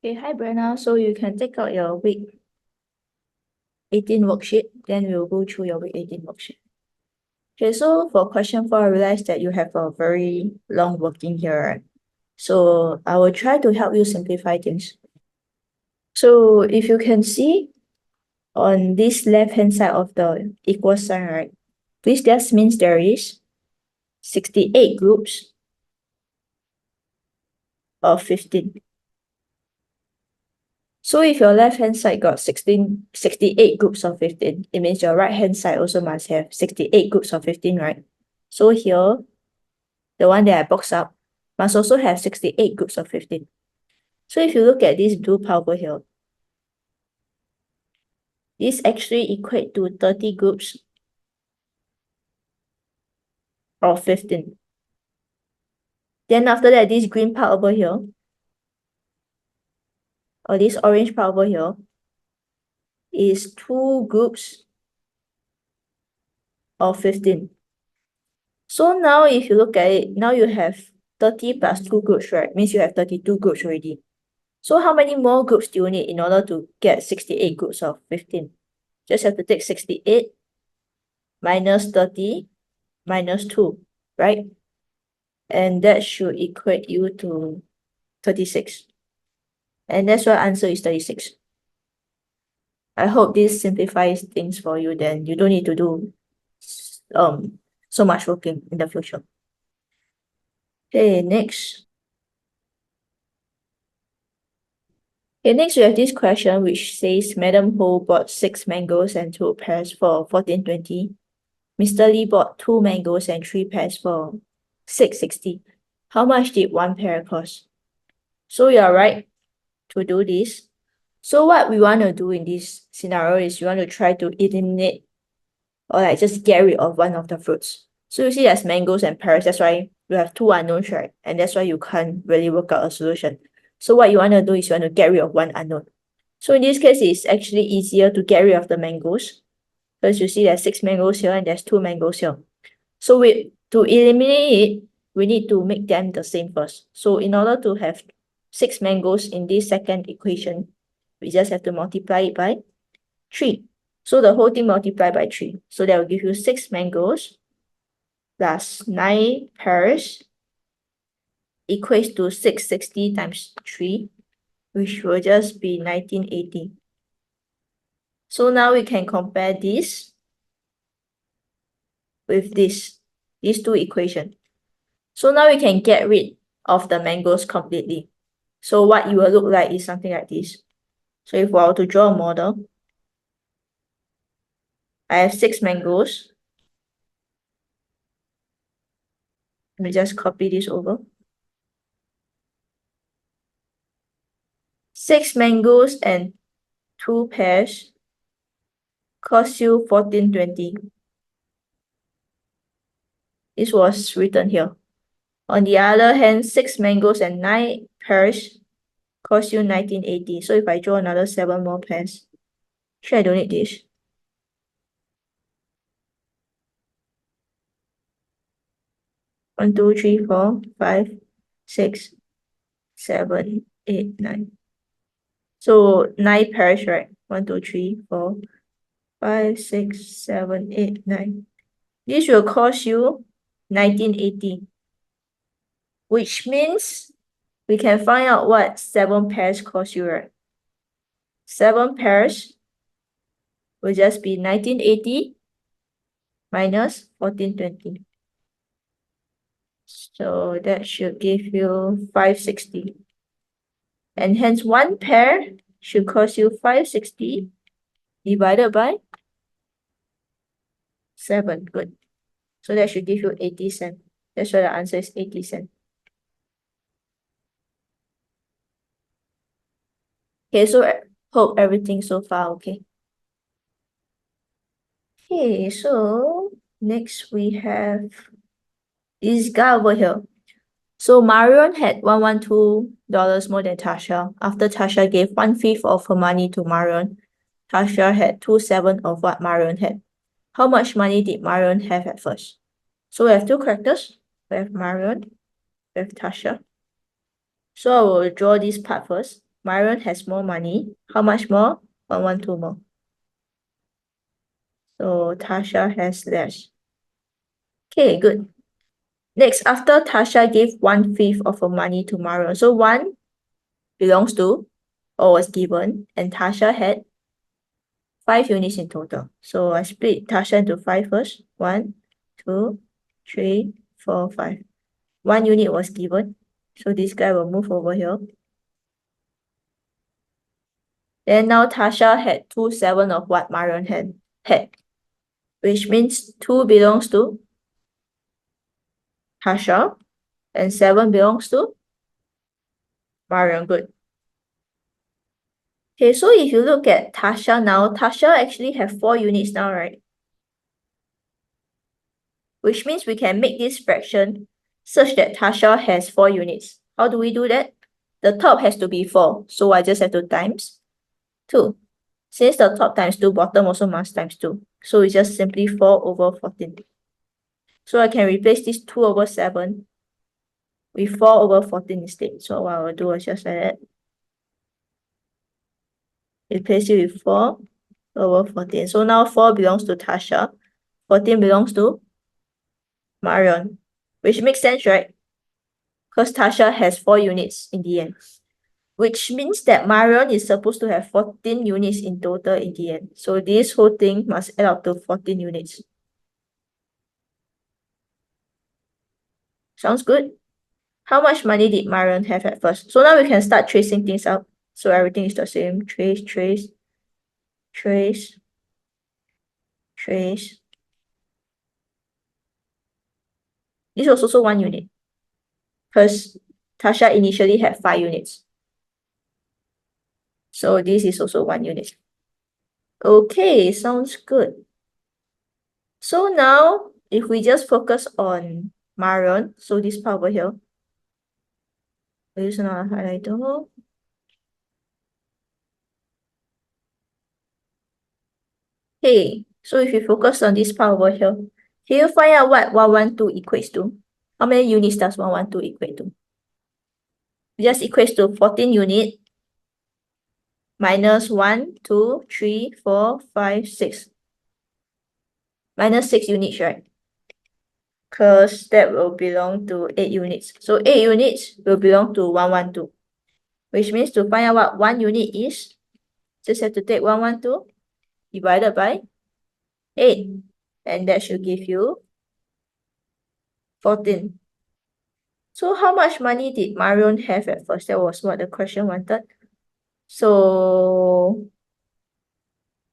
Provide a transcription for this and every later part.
Okay, hi Breanna. So you can take out your week 18 worksheet, then we'll go through your week 18 worksheet. Okay, so for question 4, I realized that you have a very long working here, right? So I will try to help you simplify things. So if you can see on this left-hand side of the equal sign, right? This just means there is 68 groups of 15. So if your left-hand side got 68 groups of 15, it means your right-hand side also must have 68 groups of 15, right? So here, the one that I boxed up must also have 68 groups of 15. So if you look at this blue part over here, this actually equate to 30 groups of 15. Then after that, this green part over here, or this orange part over here, is 2 groups of 15. So now if you look at it, now you have 30 plus 2 groups, right? Means you have 32 groups already. So how many more groups do you need in order to get 68 groups of 15? Just have to take 68 minus 30 minus 2, right? And that should equate you to 36. And that's why answer is 36. I hope this simplifies things for you, then you don't need to do so much working in the future. Okay, next. Okay, next we have this question which says Madam Ho bought 6 mangoes and 2 pears for 14.20. Mr. Lee bought 2 mangoes and 3 pears for 6.60. How much did 1 pear cost? So you are right to do this. So what we want to do in this scenario is we want to try to eliminate or like just get rid of one of the fruits. So you see there's mangoes and pears, that's why you have 2 unknowns, right? And that's why you can't really work out a solution. So what you want to do is you want to get rid of 1 unknown. So in this case, it's actually easier to get rid of the mangoes. Because you see there's 6 mangoes here and there's 2 mangoes here. So to eliminate it, we need to make them the same first. So in order to have 6 mangoes in this second equation, we just have to multiply it by 3. So the whole thing multiplied by 3. So that will give you 6 mangoes plus 9 pears equates to 660 times 3, which will just be 1980. So now we can compare this with these 2 equations. So now we can get rid of the mangoes completely. So what it will look like is something like this. So if we were to draw a model, I have 6 mangoes. Let me just copy this over. 6 mangoes and 2 pears cost you 14.20. This was written here. On the other hand, 6 mangoes and 9 pears cost you 19.80. So if I draw another 7 more pears, sure I don't need this. One, two, three, 4, 5, 6, 7, 8, 9. So 9 pears, right? 1, 2, 3, 4, 5, 6, 7, 8, 9. This will cost you 19.80, which means we can find out what 7 pears cost you, right? 7 pears will just be 19.80 minus 14.20. So that should give you 5.60. And hence 1 pear should cost you 5.60 divided by 7. Good. So that should give you 80 cents. That's why the answer is 80 cents. Okay, so hope everything so far okay. Okay, so next we have this guy over here. So Marion had $112 more than Tasha. After Tasha gave 1/5 of her money to Marion, Tasha had 2/7 of what Marion had. How much money did Marion have at first? So we have 2 characters. We have Marion, we have Tasha. So I will draw this part first. Marion has more money. How much more? 112 more. So Tasha has less. Okay, good. Next, after Tasha gave 1/5 of her money to Marion, so 1 belongs to or was given, and Tasha had 5 units in total. So I split Tasha into 5 first. 1, 2, 3, 4, 5. 1 unit was given. So this guy will move over here. Then now Tasha had 2/7 of what Marion had, which means 2 belongs to Tasha and 7 belongs to Marion. Good. Okay, so if you look at Tasha now, Tasha actually have 4 units now, right? Which means we can make this fraction such that Tasha has 4 units. How do we do that? The top has to be 4, so I just have to times 2. Since the top times 2, bottom also must times 2. So it's just simply 4 over 14. So I can replace this 2 over 7 with 4 over 14 instead. So what I will do is just like that. Replace it with 4 over 14. So now 4 belongs to Tasha. 14 belongs to Marion. Which makes sense, right? Because Tasha has 4 units in the end. Which means that Marion is supposed to have 14 units in total in the end. So this whole thing must add up to 14 units. Sounds good? How much money did Marion have at first? So now we can start tracing things out. So everything is the same. Trace, trace, trace, trace. This was also 1 unit. Because Tasha initially had 5 units. So this is also 1 unit. Okay, sounds good. So now, if we just focus on Marion, so this part over here, we'll use another highlighter. Okay, so if you focus on this part over here, can you find out what 112 equates to? How many units does 112 equate to? It just equates to 14 units minus 1, 2, 3, 4, 5, 6. Minus 6 units, right? Because that will belong to 8 units. So 8 units will belong to 112. Which means to find out what 1 unit is, just have to take 112 divided by 8. And that should give you 14. So how much money did Marion have at first? That was what the question wanted. So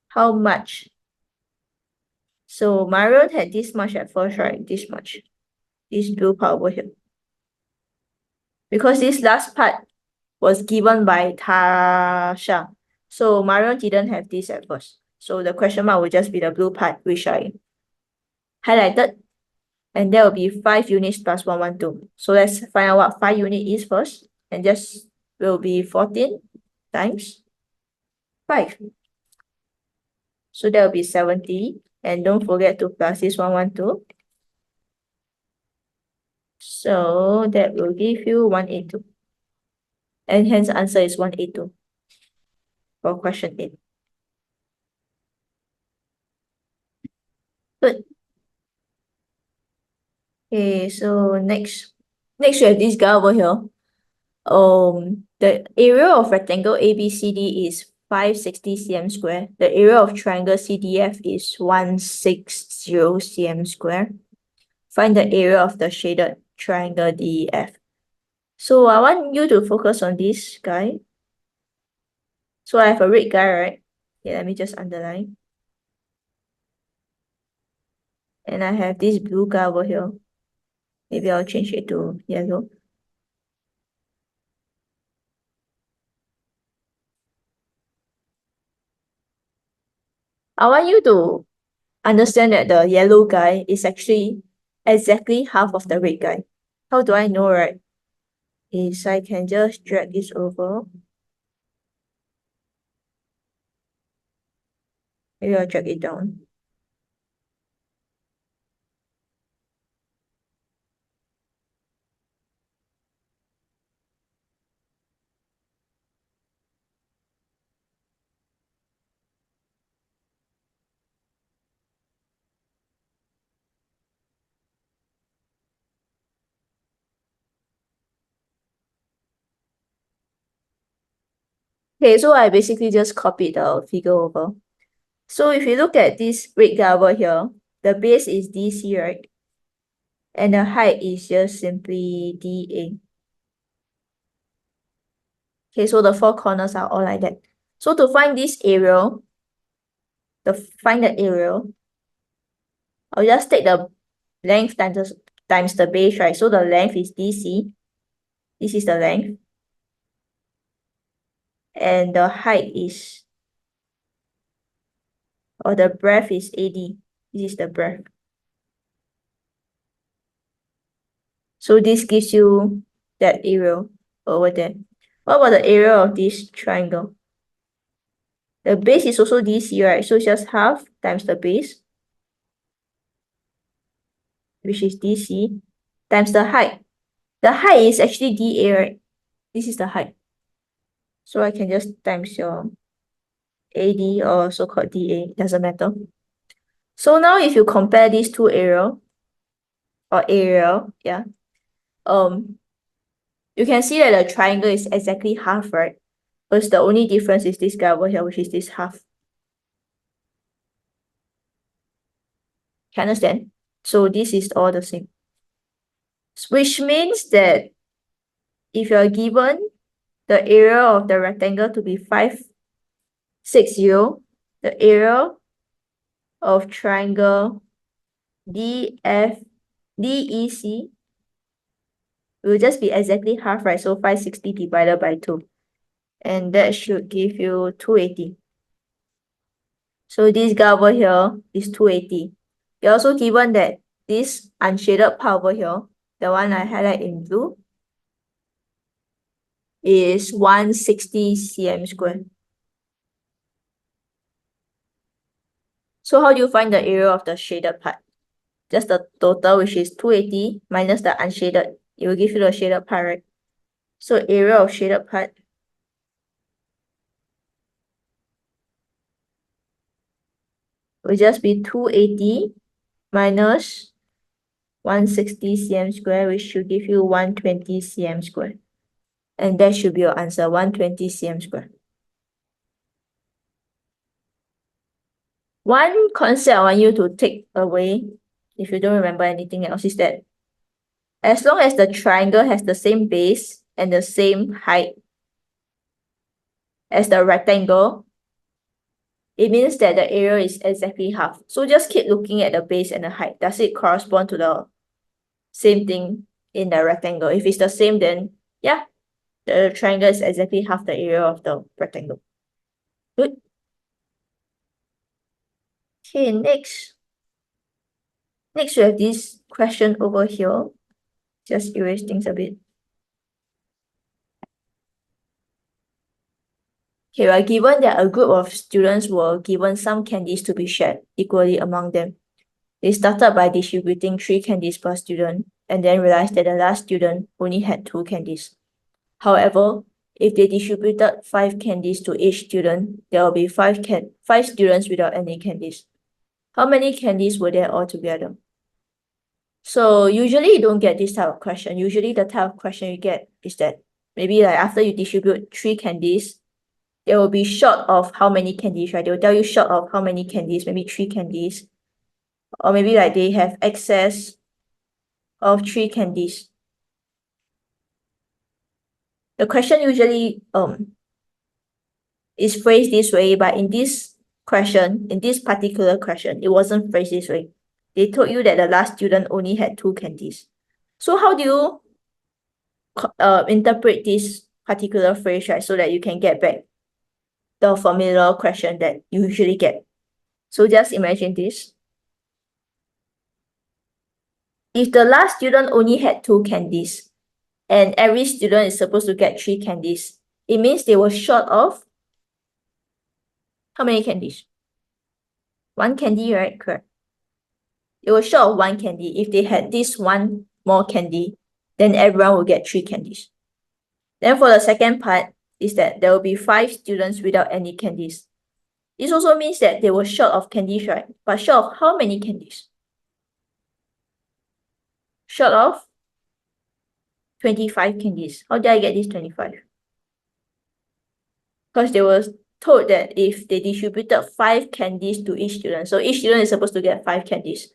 how much? So Marion had this much at first, right? This much. This blue part over here. Because this last part was given by Tasha. So Marion didn't have this at first. So the question mark will just be the blue part, which I highlighted. And that will be 5 units plus 112. So let's find out what 5 unit is first. And just will be 14 times 5. So that will be 70. And don't forget to plus this 112. So that will give you 182. And hence the answer is 182 for question 8. Good. Okay, so next we have this guy over here. The area of rectangle ABCD is 560 cm square. The area of triangle CDF is 160 cm square. Find the area of the shaded triangle DEF. So I want you to focus on this guy. So I have a red guy, right? Okay, let me just underline. And I have this blue guy over here. Maybe I'll change it to yellow. I want you to understand that the yellow guy is actually exactly half of the red guy. How do I know, right? Is I can just drag this over. Maybe I'll drag it down. Okay, so I basically just copied the figure over. So if you look at this red guy over here, the base is DC, right? And the height is just simply DA. Okay, so the four corners are all like that. So to find this area, find the area, I'll just take the length times the base, right? So the length is DC. This is the length. And the height is, or the breadth is AD. This is the breadth. So this gives you that area over there. What about the area of this triangle? The base is also DC, right? So it's just half times the base, which is DC, times the height. The height is actually DA, right? This is the height. So I can just times your AD or so-called DA, doesn't matter. So now if you compare these two area, yeah, you can see that the triangle is exactly half, right? Because the only difference is this guy over here, which is this half. Can you understand? So this is all the same. Which means that if you're given the area of the rectangle to be 560, the area of triangle DEC will just be exactly half, right? So 560 divided by 2. And that should give you 280. So this guy over here is 280. You're also given that this unshaded part over here, the one I highlight in blue, is 160 cm square. So how do you find the area of the shaded part? Just the total, which is 280 minus the unshaded. It will give you the shaded part, right? So area of shaded part will just be 280 minus 160 cm square, which should give you 120 cm square. And that should be your answer, 120 cm square. One concept I want you to take away, if you don't remember anything else, is that as long as the triangle has the same base and the same height as the rectangle, it means that the area is exactly half. So just keep looking at the base and the height. Does it correspond to the same thing in the rectangle? If it's the same, then yeah, the triangle is exactly half the area of the rectangle. Good. Okay, next. Next, we have this question over here. Just erase things a bit. Okay, we are given that a group of students were given some candies to be shared equally among them. They started by distributing 3 candies per student and then realized that the last student only had 2 candies. However, if they distributed 5 candies to each student, there will be 5 students without any candies. How many candies were there altogether? So usually you don't get this type of question. Usually the type of question you get is that maybe like after you distribute 3 candies, there will be short of how many candies, right? They will tell you short of how many candies, maybe 3 candies. Or maybe like they have excess of 3 candies. The question usually is phrased this way, but in this particular question, it wasn't phrased this way. They told you that the last student only had 2 candies. So how do you interpret this particular phrase, right? So that you can get back the formula question that you usually get. So just imagine this. If the last student only had 2 candies, and every student is supposed to get 3 candies, it means they were short of how many candies? 1 candy, right? Correct. They were short of 1 candy. If they had this 1 more candy, then everyone will get 3 candies. Then for the second part is that there will be 5 students without any candies. This also means that they were short of candies, right? But short of how many candies? Short of 25 candies. How did I get this 25? because they were told that if they distributed 5 candies to each student, so each student is supposed to get 5 candies.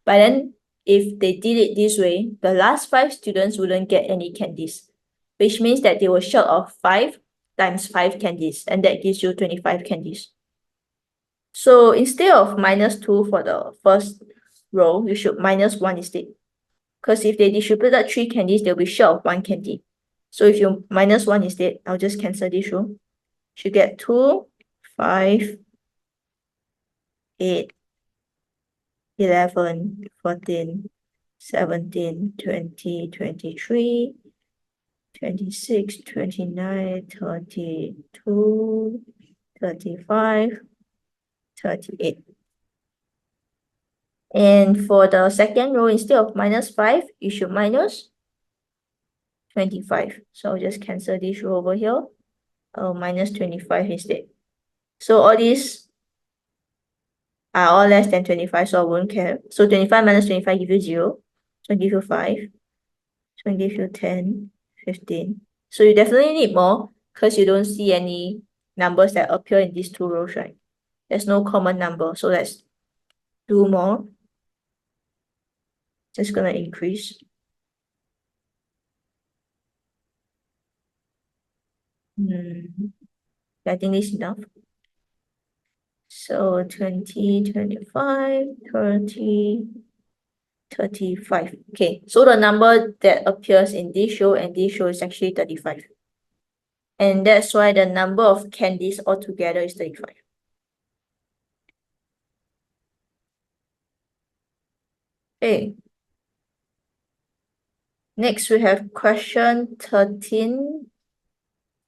But then if they did it this way, the last 5 students wouldn't get any candies, which means that they were short of 5 times 5 candies, and that gives you 25 candies. So instead of -2 for the first row, you should -1 instead. Because if they distributed 3 candies, they'll be short of 1 candy. So if you -1 instead, I'll just cancel this row. Should get 2, 5, 8, 11, 14, 17, 20, 23, 26, 29, 32, 35, 38. And for the second row, instead of -5, you should minus 25. So I'll just cancel this row over here. Minus 25 instead. So all these are all less than 25, so I won't care. So 25 minus 25 give you 0. So I give you 5. So I give you 10, 15. So you definitely need more because you don't see any numbers that appear in these 2 rows, right? There's no common number. So let's do more. Just gonna increase. I think this is enough. So 20, 25, 30, 35. Okay, so the number that appears in this show and this show is actually 35. And that's why the number of candies altogether is 35. Okay. Next, we have question 13,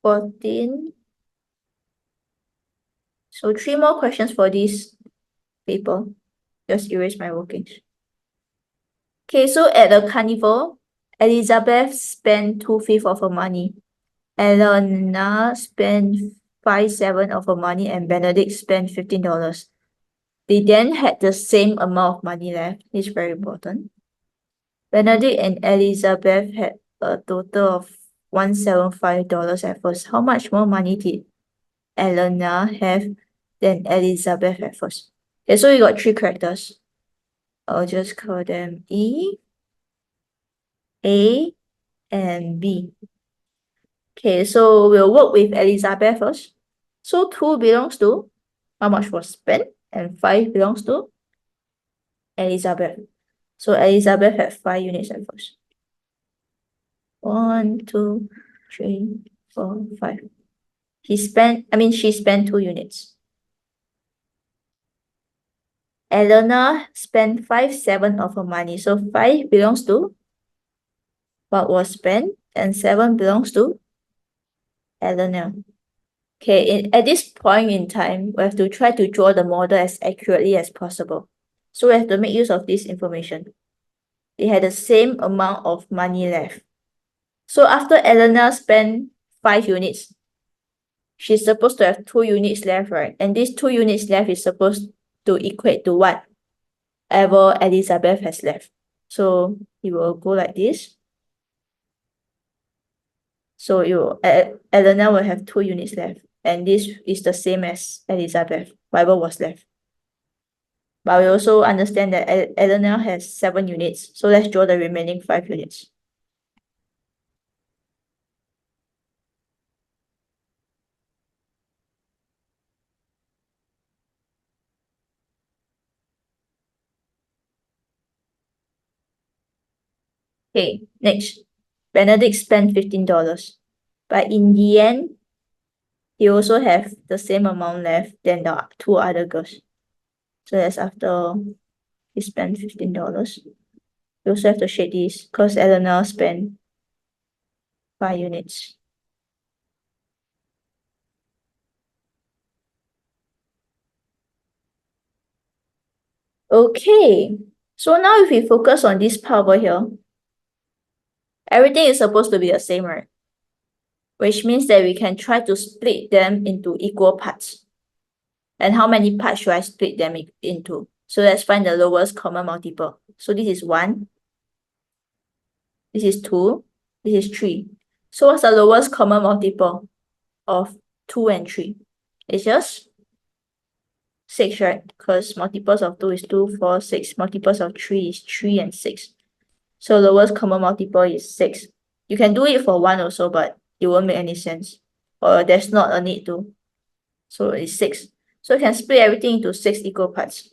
14. So 3 more questions for this paper. Just erase my workings. Okay, so at the carnival, Elizabeth spent 2/5 of her money. Alayna spent 5/7 of her money and Benedict spent $15. They then had the same amount of money left. It's very important. Benedict and Elizabeth had a total of $175 at first. How much more money did Alayna have than Elizabeth at first? Okay, so we got 3 characters. I'll just call them E, A, and B. Okay, so we'll work with Elizabeth first. So 2 belongs to how much was spent, and 5 belongs to Elizabeth. So Elizabeth had 5 units at first. 1, 2, 3, 4, 5. She spent 2 units. Alayna spent 5/7 of her money. So 5 belongs to what was spent, and 7 belongs to Alayna. Okay, at this point in time, we have to try to draw the model as accurately as possible. So we have to make use of this information. They had the same amount of money left. So after Alayna spent 5 units, she's supposed to have 2 units left, right? And these 2 units left is supposed to equate to whatever Elizabeth has left. So it will go like this. So Alayna will have 2 units left. And this is the same as Elizabeth, whatever was left. But we also understand that Alayna has 7 units. So let's draw the remaining 5 units. Okay, next. Benedict spent $15. But in the end, he also have the same amount left than the 2 other girls. So that's after he spent $15. We also have to shade this because Alayna spent 5 units. Okay, so now if we focus on this part over here, everything is supposed to be the same, right? Which means that we can try to split them into equal parts. And how many parts should I split them into? So let's find the lowest common multiple. So this is 1, this is 2, this is 3. So what's the lowest common multiple of 2 and 3. It's just 6, right? Because multiples of 2 is 2, 4, 6. Multiples of 3 is 3 and 6. So lowest common multiple is 6. You can do it for 1 also, but it won't make any sense. Or there's not a need to. So it's 6. So you can split everything into 6 equal parts.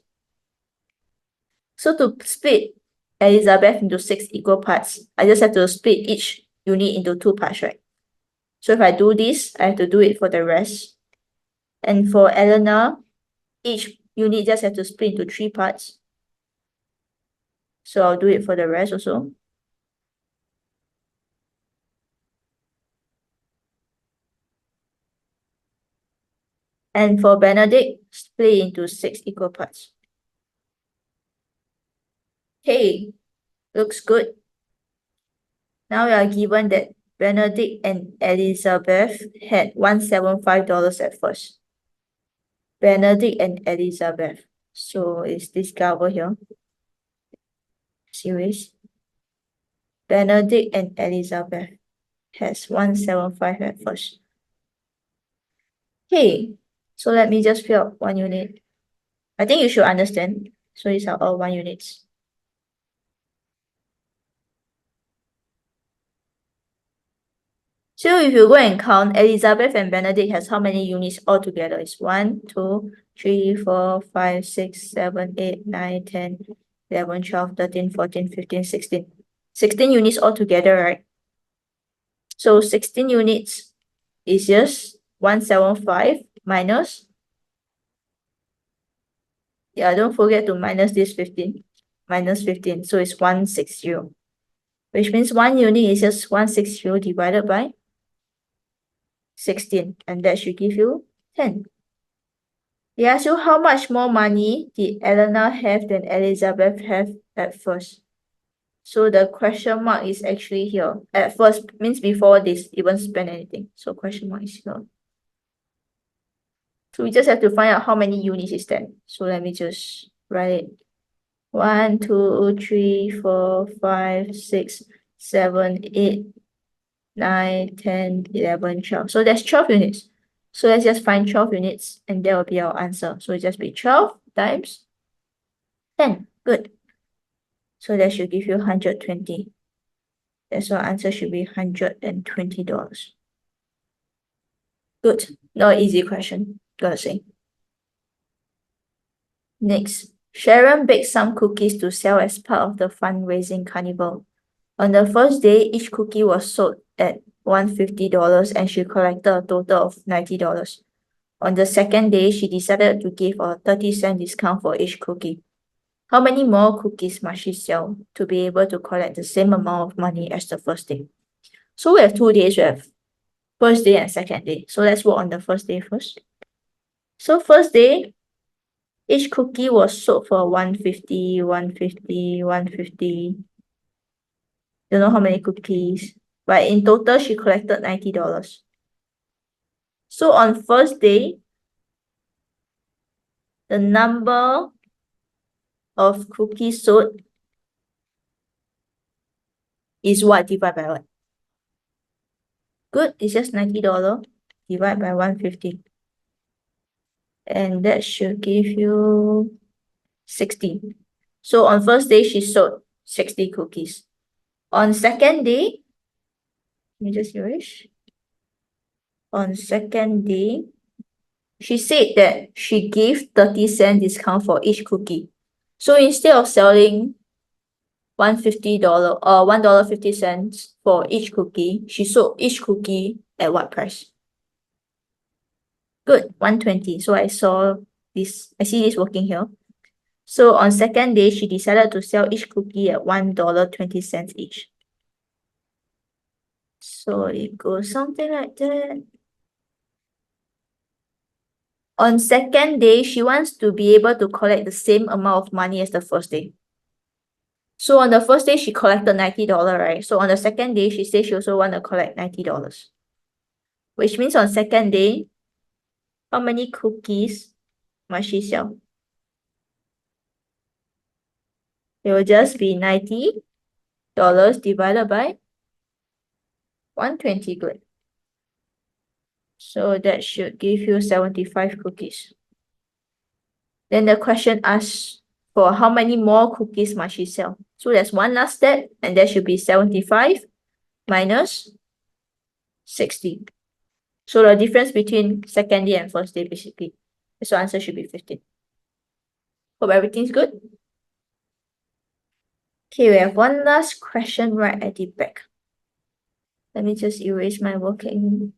So to split Elizabeth into 6 equal parts, I just have to split each unit into 2 parts, right? So if I do this, I have to do it for the rest. And for Alayna, each unit just have to split into 3 parts. So I'll do it for the rest also. And for Benedict, split into 6 equal parts. Hey, looks good. Now we are given that Benedict and Elizabeth had $175 at first. Benedict and Elizabeth. So is this guy over here? Series. Benedict and Elizabeth has 175 at first. Okay, so let me just fill up 1 unit. I think you should understand. So these are all 1 units. So if you go and count, Elizabeth and Benedict has how many units altogether? It's 1, 2, 3, 4, 5, 6, 7, 8, 9, 10, 11, 12, 13, 14, 15, 16. 16 units altogether, right? So 16 units is just 175 minus. Yeah, don't forget to minus this 15. Minus 15. So it's 160. Which means 1 unit is just 160 divided by 16. And that should give you 10. Yeah, so how much more money did Alayna have than Elizabeth have at first? So the question mark is actually here. At first means before they even spend anything. So question mark is here. So we just have to find out how many units is that. So let me just write it. 1, 2, 3, 4, 5, 6, 7, 8, 9, 10, 11, 12. So that's 12 units. So let's just find 12 units and that will be our answer. So it just be 12 times 10. Good. So that should give you 120. That's our answer should be $120. Good. Not easy question, gotta say. Next, Sharon baked some cookies to sell as part of the fundraising carnival. On the first day, each cookie was sold at $150 and she collected a total of $90. On the second day, she decided to give a 30-cent discount for each cookie. How many more cookies must she sell to be able to collect the same amount of money as the first day? So we have 2 days, we have first day and second day. So let's work on the first day first. So first day, each cookie was sold for $150, $150, $150. Don't know how many cookies, but in total she collected $90. So on first day, the number of cookies sold is what divided by what? Good, it's just $90 divided by 150. And that should give you 60. So on first day, she sold 60 cookies. On second day, let me just erase. On second day, she said that she gave 30-cent discount for each cookie. So instead of selling $150 or $1.50 for each cookie, she sold each cookie at what price? Good, 120. So I see this working here. So on second day, she decided to sell each cookie at $1.20 each. So it goes something like that. On second day, she wants to be able to collect the same amount of money as the first day. So on the first day, she collected $90, right? So on the second day, she says she also want to collect $90. Which means on second day, how many cookies must she sell? It will just be $90 divided by 120. Good. So that should give you 75 cookies. Then the question asks for how many more cookies must she sell. So there's one last step, and that should be 75 minus 60. So the difference between second day and first day, basically. So answer should be 15. Hope everything's good. Okay, we have one last question right at the back. Let me just erase my working.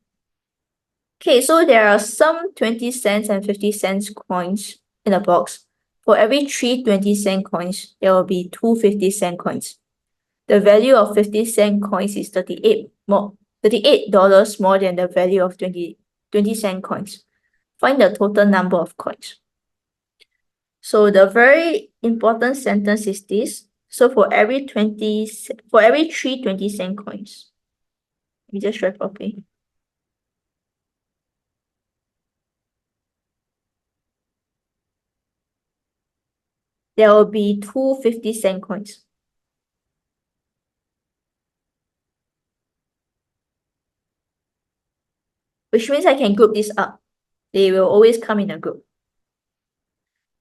Okay, so there are some 20 cents and 50 cents coins in a box. For every 3 20-cent coins, there will be 2 50-cent coins. The value of 50-cent coins is $38 more than the value of 20-cent coins. Find the total number of coins. So the very important sentence is this. So for every 3 20-cent coins, let me just write properly. There will be 2 50-cent coins. Which means I can group this up. They will always come in a group.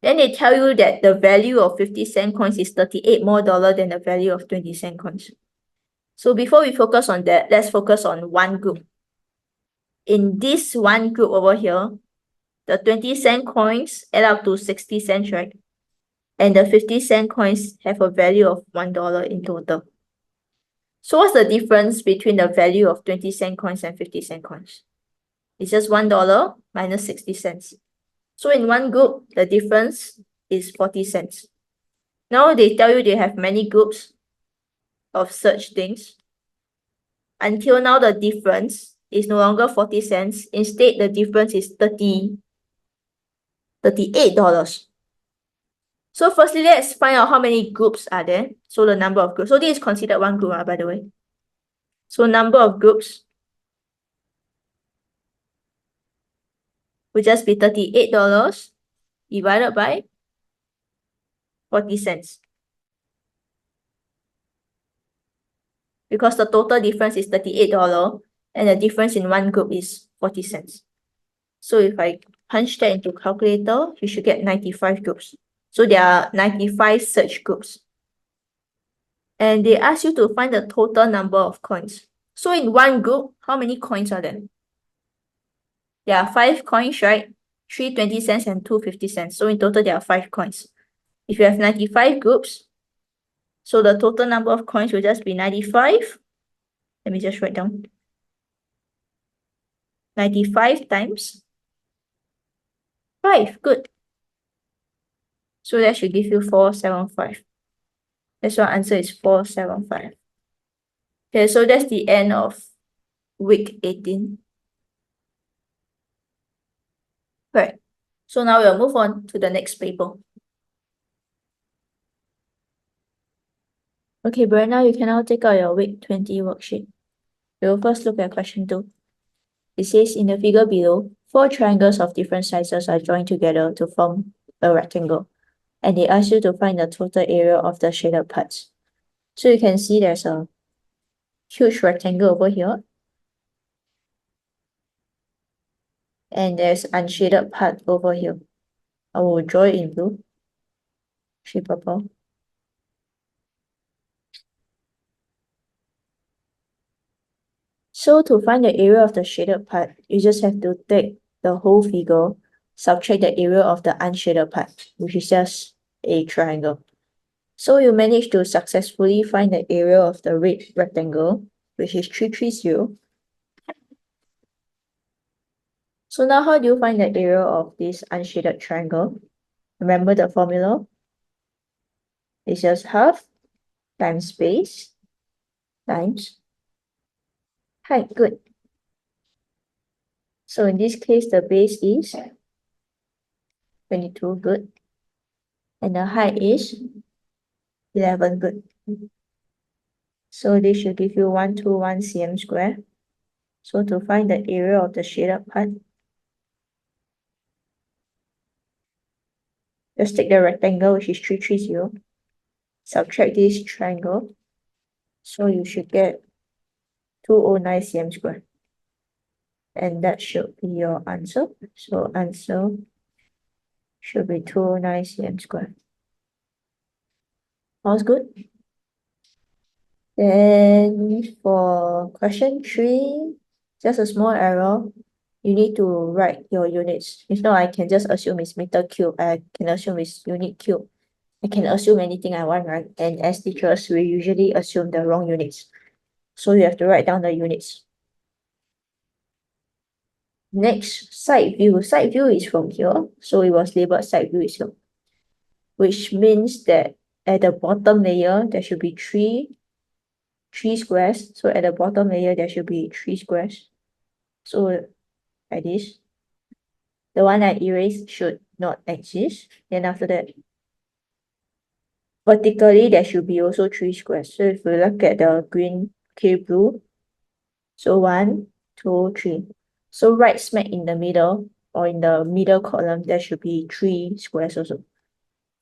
Then they tell you that the value of 50-cent coins is $38 more than the value of 20-cent coins. So before we focus on that, let's focus on one group. In this one group over here, the 20-cent coins add up to 60 cents, right? And the 50-cent coins have a value of $1 in total. So what's the difference between the value of 20-cent coins and 50-cent coins? It's just $1 minus 60 cents. So in one group, the difference is 40 cents. Now they tell you they have many groups of such things. Until now, the difference is no longer 40 cents. Instead, the difference is $38. So firstly, let's find out how many groups are there. So the number of groups. So this is considered one group, by the way. So number of groups will just be $38 divided by 40 cents. Because the total difference is $38 and the difference in one group is 40 cents. So if I punch that into calculator, you should get 95 groups. So there are 95 search groups. And they ask you to find the total number of coins. So in one group, how many coins are there? There are 5 coins, right? 3 20 cents and 2 50 cents. So in total, there are 5 coins. If you have 95 groups, so the total number of coins will just be 95. Let me just write down. 95 times 5. Good. So that should give you 475. That's why answer is 475. Okay, so that's the end of week 18. Right. So now we'll move on to the next paper. Okay, Breanna, you can now take out your week 20 worksheet. We will first look at question 2. It says in the figure below, 4 triangles of different sizes are joined together to form a rectangle. And they ask you to find the total area of the shaded parts. So you can see there's a huge rectangle over here. And there's unshaded part over here. I will draw it in blue. Shade purple. So to find the area of the shaded part, you just have to take the whole figure, subtract the area of the unshaded part, which is just a triangle. So you managed to successfully find the area of the red rectangle, which is 330. So now how do you find the area of this unshaded triangle? Remember the formula? It's just half times base times height. Good. So in this case, the base is 22. Good. And the height is 11. Good. So this should give you 121 cm square. So to find the area of the shaded part, just take the rectangle, which is 330, subtract this triangle. So you should get 209 cm square. And that should be your answer. So answer should be 209 cm squared. All's good? Then for question 3, just a small error. You need to write your units. If not, I can just assume it's meter cube. I can assume it's unit cube. I can assume anything I want, right? And as teachers, we usually assume the wrong units. So you have to write down the units. Next, side view. Side view is from here. So it was labeled side view is here. Which means that at the bottom layer, there should be three squares. So at the bottom layer, there should be 3 squares. So like this. The one I erased should not exist. Then after that, vertically, there should be also 3 squares. So if we look at the green, blue, so 1, 2, 3. So right smack in the middle, or in the middle column, there should be 3 squares also.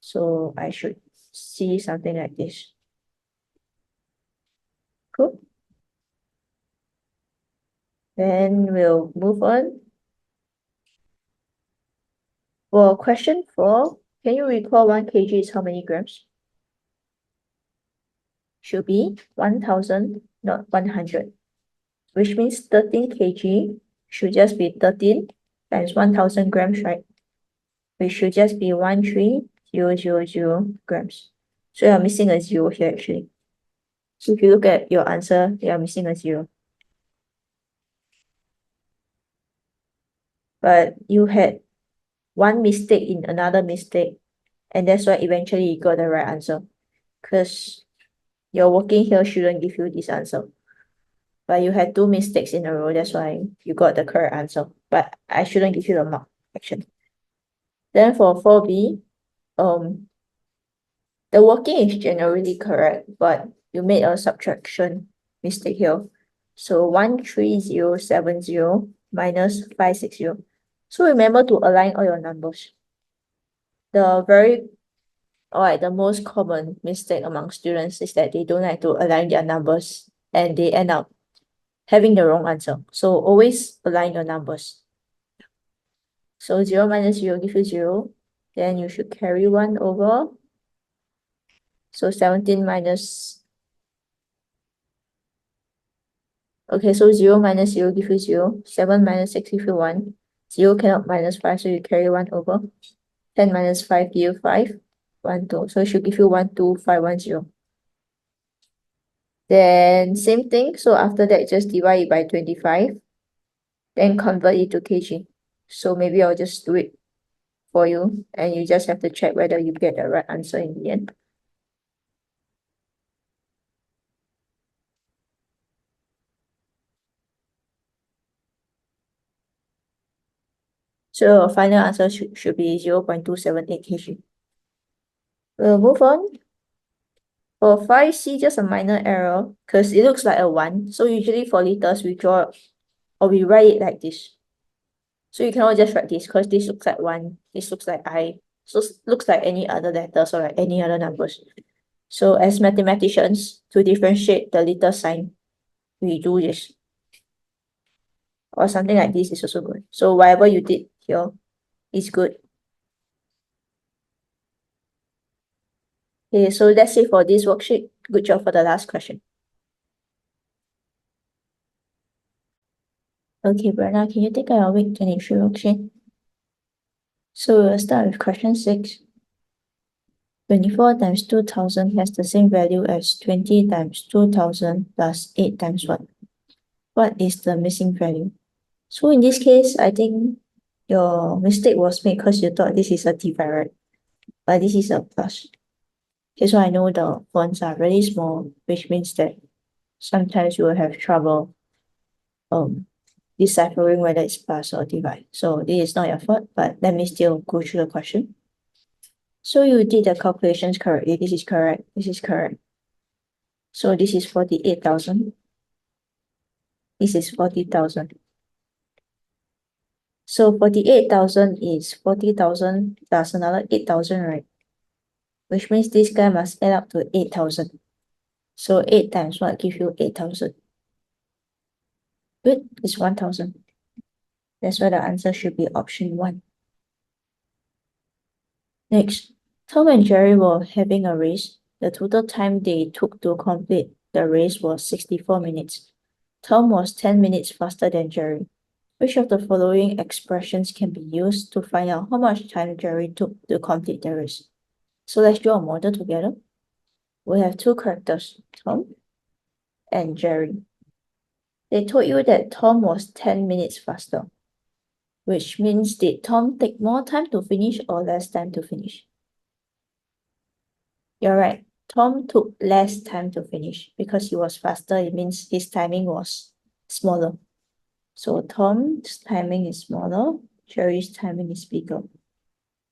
So I should see something like this. Cool. Then we'll move on. For question 4, can you recall 1 kg is how many grams? Should be 1000, not 100. Which means 13 kg should just be 13 times 1000 grams, right? Which should just be 13000 grams. So you're missing a 0 here actually. So if you look at your answer, you are missing a 0. But you had one mistake in another mistake, and that's why eventually you got the right answer. Because your working here shouldn't give you this answer. But you had 2 mistakes in a row, that's why you got the correct answer. But I shouldn't give you the mark, actually. Then for 4B, the working is generally correct, but you made a subtraction mistake here. So 13070 minus 560. So remember to align all your numbers. The most common mistake among students is that they don't like to align their numbers and they end up having the wrong answer. So always align your numbers. So 0 minus 0 give you 0. Then you should carry 1 over. So 17 minus... Okay, so 0 minus 0 give you 0. 7 minus 6 give you 1. 0 cannot minus 5, so you carry 1 over. 10 minus 5 give you 5. 1, 2. So it should give you 12510. Then same thing. So after that, just divide it by 25. Then convert it to kg. So maybe I'll just do it for you. And you just have to check whether you get the right answer in the end. So our final answer should be 0.278 kg. We'll move on. For 5C, just a minor error because it looks like a 1. So usually for liters, we draw or we write it like this. So you cannot just write this because this looks like 1, this looks like I. So it looks like any other letters or like any other numbers. So as mathematicians, to differentiate the liter sign, we do this. Or something like this is also good. So whatever you did here is good. Okay, so that's it for this worksheet. Good job for the last question. Okay, Breanna, can you take our week 23 worksheet? So we'll start with question 6. 24 times 2000 has the same value as 20 times 2000 plus 8 times what? What is the missing value? So in this case, I think your mistake was made because you thought this is a divide, right? But this is a plus. Okay, so I know the fonts are really small, which means that sometimes you will have trouble deciphering whether it's plus or divide. So this is not your fault, but let me still go through the question. So you did the calculations correctly. This is correct. This is correct. So this is 48,000. This is 40,000. So 48,000 is 40,000 plus another 8,000, right? Which means this guy must add up to 8,000. So 8 times what give you 8,000? Good, it's 1,000. That's why the answer should be option 1. Next, Tom and Jerry were having a race. The total time they took to complete the race was 64 minutes. Tom was 10 minutes faster than Jerry. Which of the following expressions can be used to find out how much time Jerry took to complete the race? So let's draw a model together. We have two characters, Tom and Jerry. They told you that Tom was 10 minutes faster, which means did Tom take more time to finish or less time to finish? You're right. Tom took less time to finish because he was faster. It means his timing was smaller. So Tom's timing is smaller. Jerry's timing is bigger.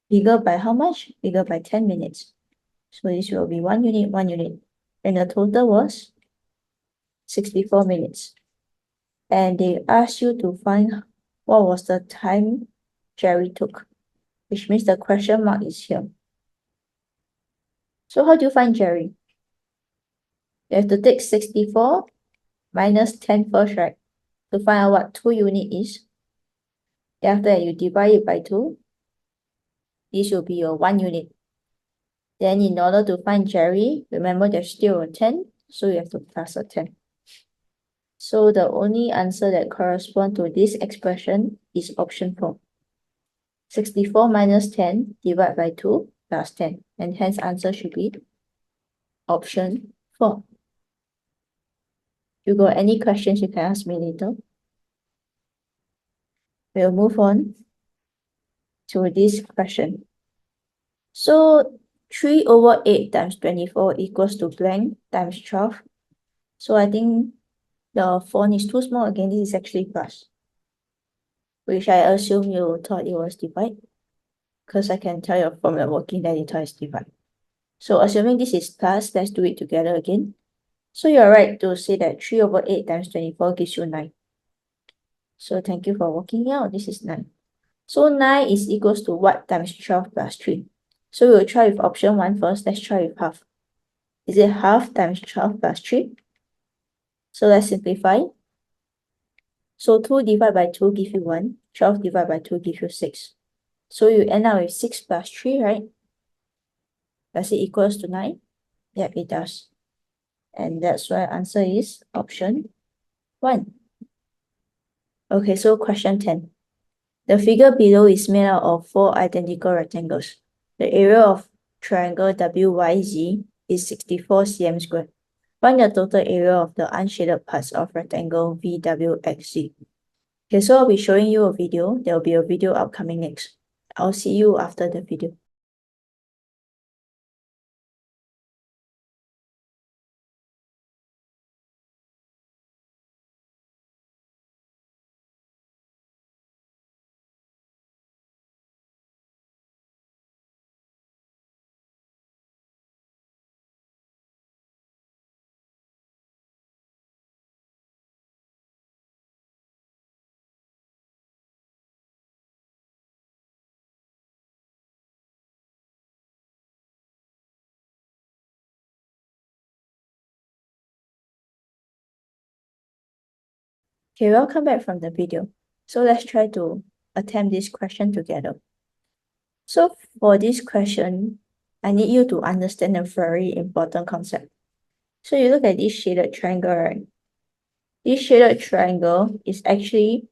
Bigger by how much? Bigger by 10 minutes. So this will be 1 unit, 1 unit. And the total was 64 minutes. And they asked you to find what was the time Jerry took, which means the question mark is here. So how do you find Jerry? You have to take 64 minus 10 first, right? To find out what 2 unit is. Then after that, you divide it by 2. This will be your 1 unit. Then in order to find Jerry, remember there's still a 10, so you have to plus a 10. So the only answer that corresponds to this expression is option 4. 64 minus 10 divided by 2 plus 10. And hence answer should be option 4. If you got any questions, you can ask me later. We'll move on to this question. So 3 over 8 times 24 equals to blank times 12. So I think the font is too small. Again, this is actually plus, which I assume you thought it was divide, because I can tell you from the working that you thought it's divide. So assuming this is plus, let's do it together again. So you're right to say that 3 over 8 times 24 gives you 9. So thank you for working out. This is 9. So 9 is equals to what times 12 plus 3? So we'll try with option 1 first. Let's try with half. Is it half times 12 plus 3? So let's simplify. So 2 divided by 2 gives you 1. 12 divided by 2 gives you 6. So you end up with 6 plus 3, right? Does it equals to 9? Yep, it does. And that's why answer is option 1. Okay, so question 10. The figure below is made out of 4 identical rectangles. The area of triangle WYZ is 64 cm squared. Find the total area of the unshaded parts of rectangle VWXZ. Okay, so I'll be showing you a video. There will be a video upcoming next. I'll see you after the video. Okay, welcome back from the video. So let's try to attempt this question together. So for this question, I need you to understand a very important concept. So you look at this shaded triangle, right? This shaded triangle is actually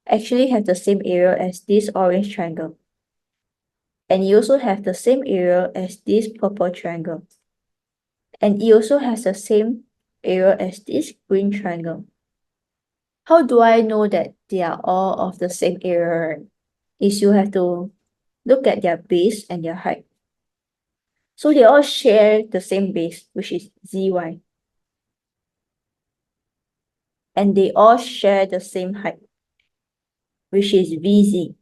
have the same area as this orange triangle. And you also have the same area as this purple triangle. And it also has the same area as this green triangle. How do I know that they are all of the same area? Is you have to look at their base and their height. So they all share the same base, which is ZY. And they all share the same height, which is VZ.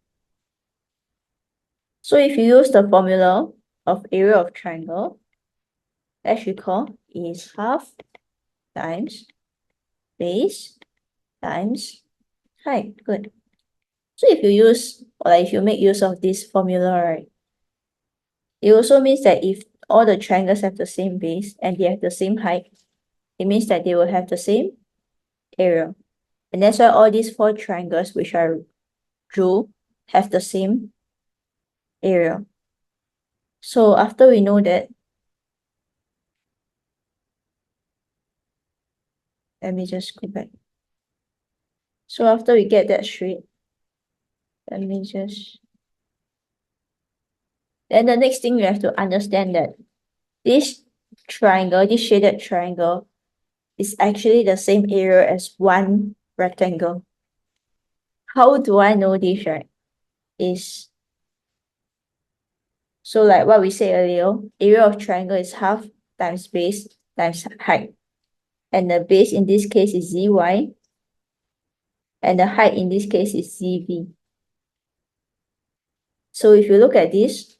So if you use the formula of area of triangle, let's recall is half times base times height. Good. So if you use, or if you make use of this formula, right, it also means that if all the triangles have the same base and they have the same height, it means that they will have the same area. And that's why all these 4 triangles, which are drew have the same area. So after we know that, let me just go back. So after we get that straight, let me just... Then the next thing we have to understand that this triangle, this shaded triangle, is actually the same area as one rectangle. How do I know this, right? So like what we said earlier, area of triangle is half times base times height. And the base in this case is zy, and the height in this case is zv. So if you look at this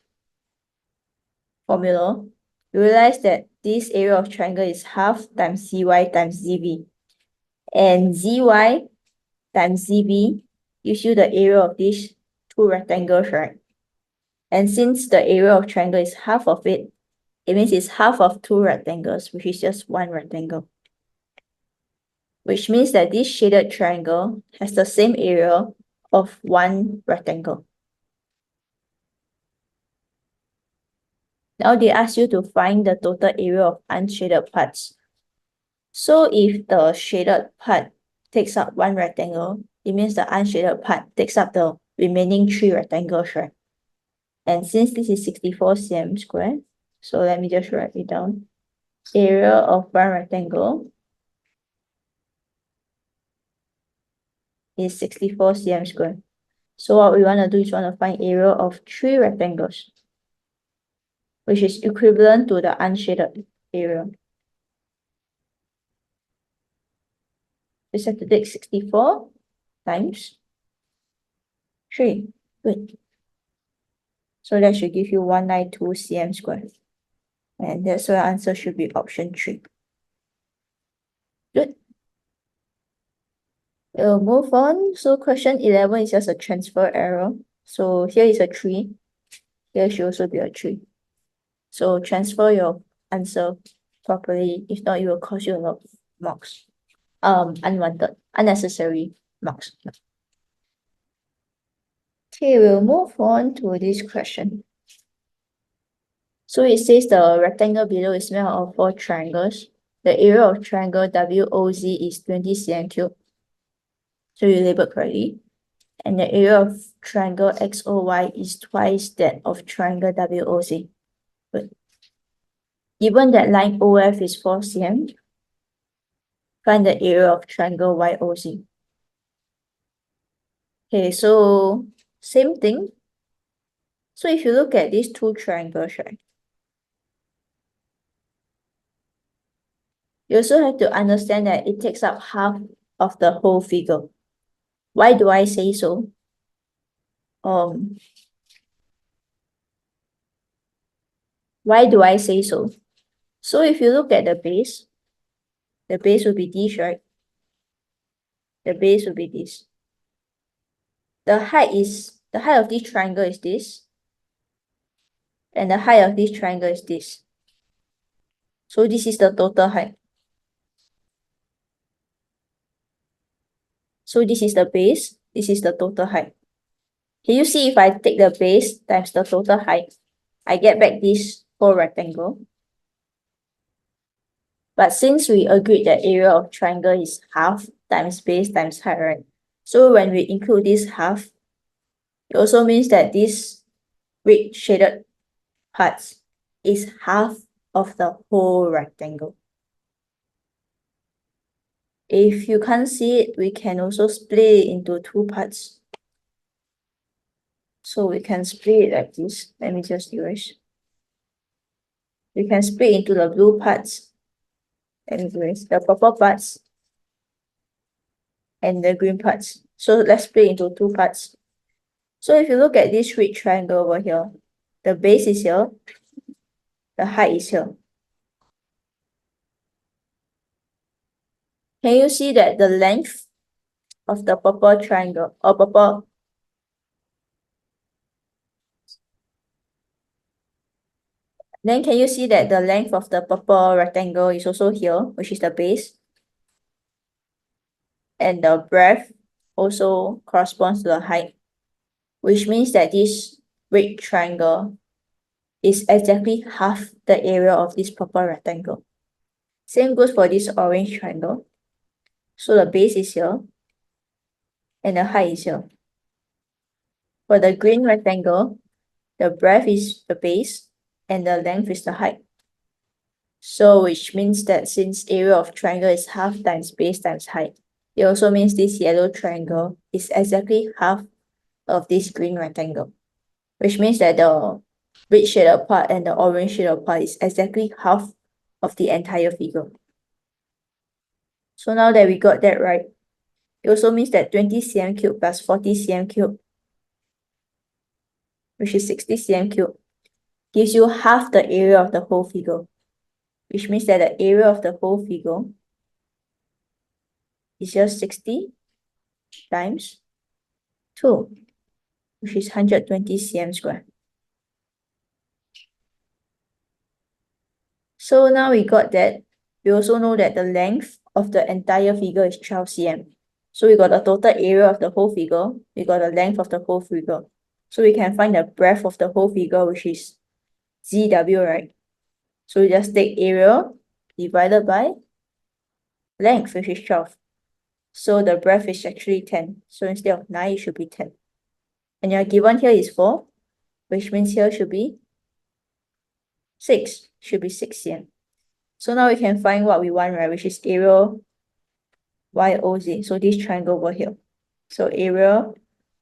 formula, you realize that this area of triangle is half times zy times zv. And zy times zv gives you the area of these two rectangles, right? And since the area of triangle is half of it, it means it's half of two rectangles, which is just one rectangle. Which means that this shaded triangle has the same area of one rectangle. Now they ask you to find the total area of unshaded parts. So if the shaded part takes up one rectangle, it means the unshaded part takes up the remaining three rectangles, right? And since this is 64 cm squared, so let me just write it down. Area of one rectangle is 64 cm squared. So what we want to do is want to find area of three rectangles, which is equivalent to the unshaded area. Just have to take 64 times 3. Good. So that should give you 192 cm squared. And that's why our answer should be option 3. Good. We'll move on. So question 11 is just a transfer error. So here is a 3. Here should also be a 3. So transfer your answer properly. If not, it will cost you a lot of marks. Unwanted, unnecessary marks. Okay, we'll move on to this question. So it says the rectangle below is made out of 4 triangles. The area of triangle WOZ is 20 cm cubed. So you labeled correctly. And the area of triangle XOY is twice that of triangle WOZ. Good. Given that line OF is 4 cm, find the area of triangle YOZ. Okay, so same thing. So if you look at these two triangles, right? You also have to understand that it takes up half of the whole figure. Why do I say so? Why do I say so? So if you look at the base will be this, right? The base will be this. The height of this triangle is this. And the height of this triangle is this. So this is the total height. So this is the base, this is the total height. Can you see if I take the base times the total height, I get back this whole rectangle? But since we agreed that area of triangle is half times base times height, right? So when we include this half, it also means that this red shaded parts is half of the whole rectangle. If you can't see it, we can also split it into 2 parts. So we can split it like this. Let me just erase. We can split into the blue parts. Let me erase the purple parts and the green parts. So let's split into 2 parts. So if you look at this red triangle over here, the base is here, the height is here. Can you see that the length of the purple triangle or purple? Then can you see that the length of the purple rectangle is also here, which is the base? And the breadth also corresponds to the height, which means that this red triangle is exactly half the area of this purple rectangle. Same goes for this orange triangle. So the base is here and the height is here. For the green rectangle, the breadth is the base and the length is the height. So which means that since area of triangle is half times base times height, it also means this yellow triangle is exactly half of this green rectangle, which means that the red shaded part and the orange shaded part is exactly half of the entire figure. So now that we got that right, it also means that 20 cm cubed plus 40 cm cubed, which is 60 cm cubed, gives you half the area of the whole figure, which means that the area of the whole figure is just 60 times 2, which is 120 cm square. So now we got that. We also know that the length of the entire figure is 12 cm. So we got the total area of the whole figure. We got the length of the whole figure. So we can find the breadth of the whole figure, which is ZW, right? So we just take area divided by length, which is 12. So the breadth is actually 10. So instead of 9, it should be 10. And your given here is 4, which means here should be 6. Should be 6 cm. So now we can find what we want, right? Which is area YOZ. So this triangle over here. So area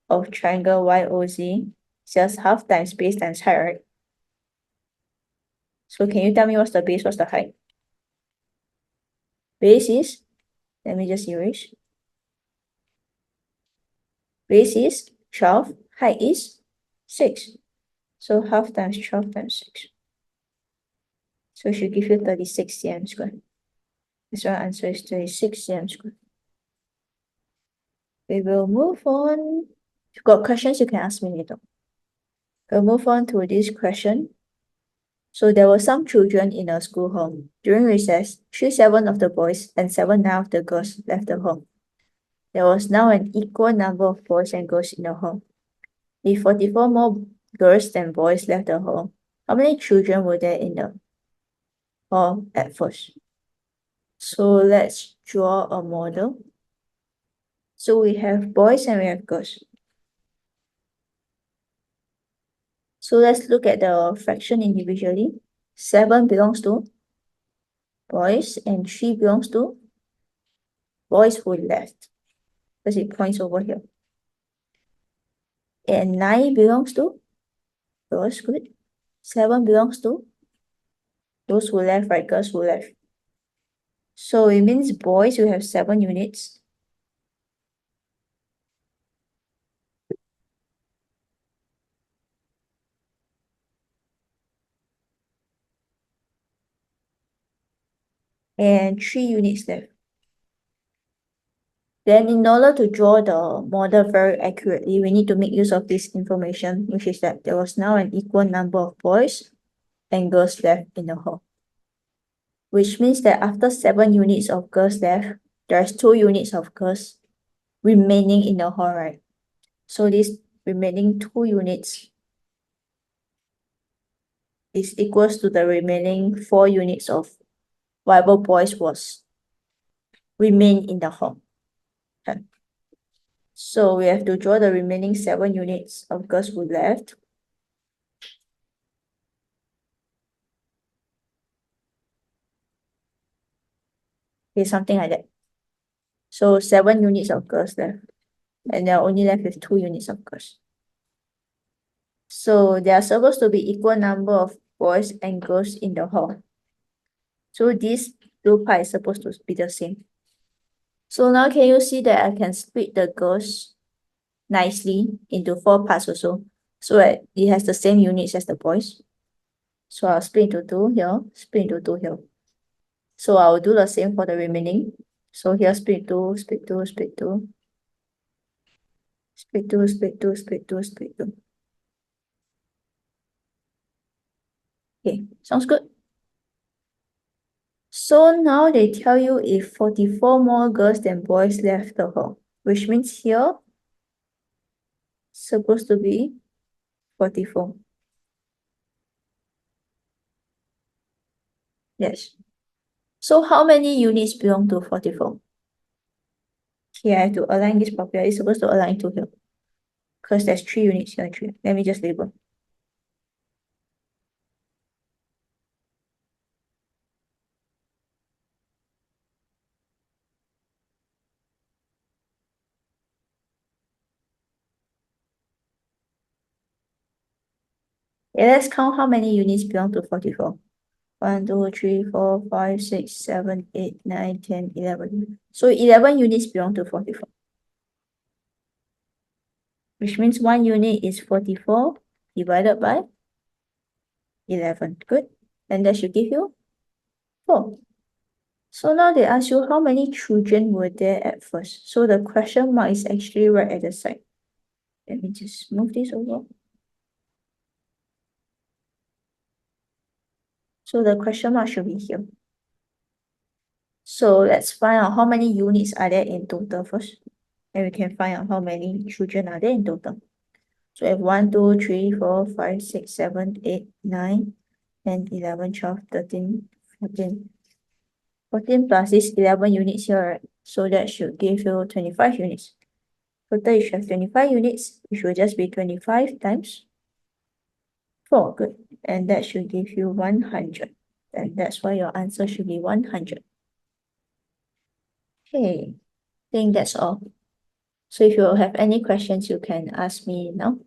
of triangle YOZ is just half times base times height, right? So can you tell me what's the base, what's the height? Base is, let me just erase. Base is 12, height is 6. So half times 12 times 6. So it should give you 36 cm square. This one answer is 36 cm square. We will move on. If you've got questions, you can ask me later. We'll move on to this question. So there were some children in a school hall. During recess, 7 of the boys and 9 of the girls left the hall. There was now an equal number of boys and girls in the hall. If 44 more girls than boys left the hall, how many children were there in the hall at first? So let's draw a model. So we have boys and we have girls. So let's look at the fraction individually. 7 belongs to boys and 3 belongs to boys who left, because it points over here. And 9 belongs to girls, good. 7 belongs to those who left, right? Girls who left. So it means boys will have 7 units. And 3 units left. Then in order to draw the model very accurately, we need to make use of this information, which is that there was now an equal number of boys and girls left in the hall. Which means that after 7 units of girls left, there's 2 units of girls remaining in the hall, right? So this remaining 2 units is equals to the remaining 4 units of whatever boys was remain in the hall. Okay. So we have to draw the remaining 7 units of girls who left. Okay, something like that. So 7 units of girls left, and they're only left with 2 units of girls. So there are supposed to be equal number of boys and girls in the hall. So this blue part is supposed to be the same. So now can you see that I can split the girls nicely into 4 parts also, so that it has the same units as the boys. So I'll split into 2 here, split into 2 here. So I'll do the same for the remaining. So here split 2, split 2, split 2. Split 2, split 2, split 2, split 2. Okay, sounds good. So now they tell you if 44 more girls than boys left the hall, which means here supposed to be 44. Yes. So how many units belong to 44? Okay, I have to align this properly. It's supposed to align to here. Because there's 3 units here and 3. Let me just label. Yeah, let's count how many units belong to 44. 1, 2, 3, 4, 5, 6, 7, 8, 9, 10, 11. So 11 units belong to 44. Which means 1 unit is 44 divided by 11. Good. And that should give you 4. So now they ask you how many children were there at first. So the question mark is actually right at the side. Let me just move this over. So the question mark should be here. So let's find out how many units are there in total first. And we can find out how many children are there in total. So we have 1, 2, 3, 4, 5, 6, 7, 8, 9, 10, 11, 12, 13, 14. 14 plus this 11 units here, right? So that should give you 25 units. Total you should have 25 units, which will just be 25 times 4. Good. And that should give you 100. And that's why your answer should be 100. Okay, I think that's all. So if you have any questions, you can ask me now.